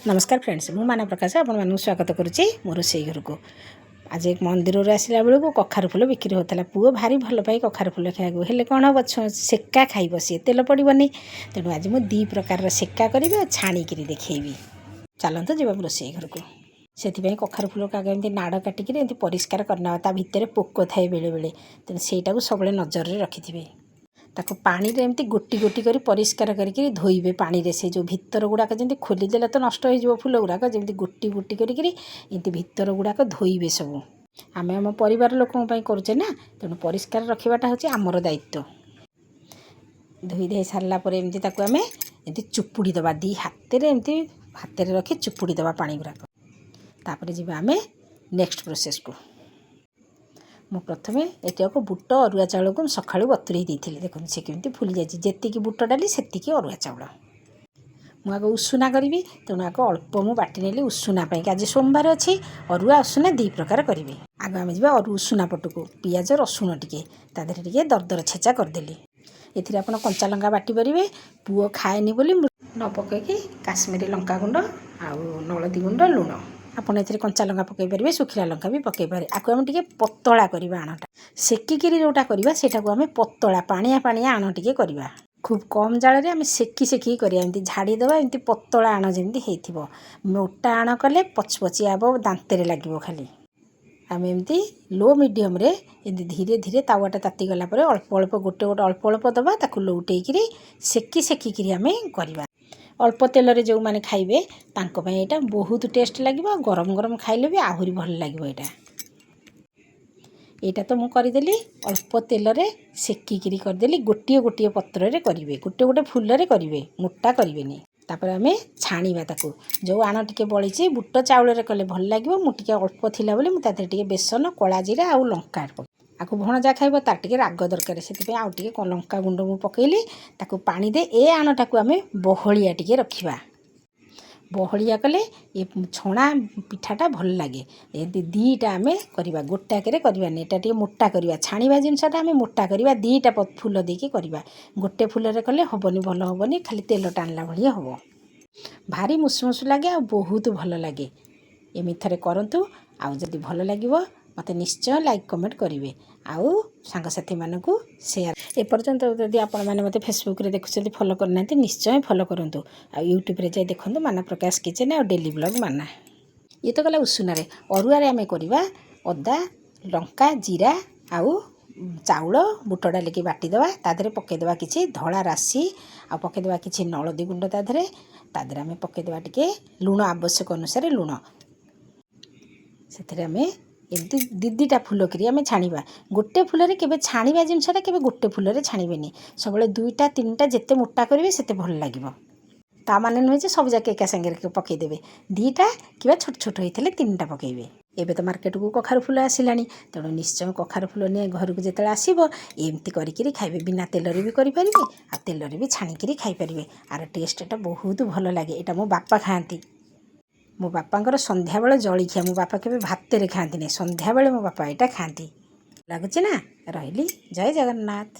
नमस्कार फ्रेंड्स मु माना प्रकाश आपण स्वागत करुच्ची मो रोसई घर को आज एक मंदिर आसला बेलू कखार फूल बिक्री होता पुओ भारी भल पाई कखार फूल खाया हेल्ले कौन हम सेका खाइब सी तेल पड़ोनी तेणु आज मुझे दी प्रकार सेका करी और छाणिकी देखी चलते जी रोसई घर को से कखार फूल का एमती नाड़ काटिकी परिष्कार करना भितर पोक थाए बेले बेले तेणु से सब नजर में रखिथे ताको पानी रे एमती गोटी गोटी करी परिष्कार करके धोइबे पानी रे से जो भितर गुड़ाक जमी खोलीदेले तो नष्ट हो फूल गुड़ाक जमी गोटी गोटी करी एमती भितर गुड़ाक धोइबे सब आम आम परिवार लोकों करुचे ना तेणु परिष्कार रखाटा हूँ आमर दायित्व। धोई दे सारापर एमती आम एमती चुपुड़ी दबा दी हाथ एमती हाथ रखी चुपुड़ी दबा पानी गुड़ाक तापर जी आम नेक्स्ट प्रोसेस को मु प्रथमे एटाक बुट अरुआ चाउल को सका बतुरे देखो से केमती फुली जाए जी बुट डाली से अरुआ चाउल मुझे उषुना करी तेणु आग अल्प मु बाटी नेली उषुना आज सोमवार अच्छी अरुआ उषुना दी प्रकार करी आग आम जा उषुना पटक पियाज रसुण टे टे दरदर छेचा करदेली ये आप कंचा लंका बाटी पारे पुओ खाएनी बोली न पकईकि काश्मीरी लंका गुंड आउ नलदी गुंड लुण आपड़ ए कंचा लंका पकई पारे सुखिला लंका भी पकई पारे आपको आम टे पतला करवा आणटा सेकिकी जोटा करवा सेटा को आम पतला पानिया पानिया आण टे करवा खूब कम जाल रे आम सेकी सेकी करिया एमती झाड़ीदबा एमती पतला आण जमी होइथिबो मोटा आण कले पचपचिया हे दांତରେ लगे खाली आम एमती लो मीडियम रे एमती धीरे धीरे तावाटा ताती गला परे अल्प अल्प गोटे गोटे अल्प अल्प दबा ताकू लौटेकी सेकी सेकी आम करवा अल्प तेल रे जो माने खाइबे तांको पय एटा बहुत टेस्ट लगे गरम गरम खाइले भी आहुरी भल लगे एटा तो मुझे करदेली अल्प तेल रे सेकिकी करदेली गोटे गोटे पत्र रे करेंगे गोटे गोटे फूल रे करेंगे मोटा करेंगे तापर आम छाणीबा ताकू जो आण टिके बड़ी बुट चाउल रे कले भल लगे मुझे अल्प थिला बोली मुझे बेसन कला जीरा आउ लंका आपको भणजा खाइब तार टिके राग दरकार से आउ टिके लंका गुंड मु पकेली ताकू पानी दे ए आणटाकू आम बहलिया टिके रखिबा बहलिया कले ये छणा पिठाटा भल लगे ये दीटा आम करवा गोटाक करवानी एटा टे मोटा करवा छाणीबा जिनसटा आम मोटा करवा दीटा फूल देकी करवा गोटे फूल रे कले हबनी भल हबनी खाली तेल टाणला भलिया हम भारी मुसमुस लगे आ बहुत भल लगे एमती थरे करंतु आउ जदि भल लगिवो मते निश्चय लाइक कमेंट करेंगे आउ सांगसाथी मानकू शेयर एपर्यंत जदि आपण मैंने मते फेसबुक रे देखुछथि फॉलो करना निश्चय फॉलो करंतु आ यूट्यूब रे जाई देखंतु माना प्रकाश किचन और डेली ब्लॉग माना ये तो गला उषुना रे अरुआ रे आमे करबा अदा लंका जीरा आउ चाउल बुट डाल के बाटी दबा तादरे पके दबा किछि धला राशि आ पके दबा किछि नलदी गुंड तादरे आमे पके दबा टिके लूण आवश्यक अनुसार लूण सेथरे आमे एमती दीदीटा फूल करी आम छाणीबा गोटे फूल रे केबे छाणीबा जिनसटा केबे गोटे फूल रे छाणीबेनी सबले दुईटा तीनटा जेते मोटा करेंगे सेते भल लागिबो ता माने नुहे जे सब जाके एका संगे पकईदेवे दीटा कि छोट छोट होते तीन टा पकईबे एबे तो मार्केट को कखार फूल आसिलानी तेणु निश्चय कखार फूल नहीं घर को जिते आसो एमती करी खाइबे बिना तेल भी करें आ तेल भी छाणिकी खाईपारे आर टेस्टा बहुत भल लगे यहाँ मो बापा खाती मो बापांकर संध्या बेले जलिखिया मो बापा के भात रे खाती नहीं संध्या बेले मो बापा यहाँ खाती लगुच ना रही जय जगन्नाथ।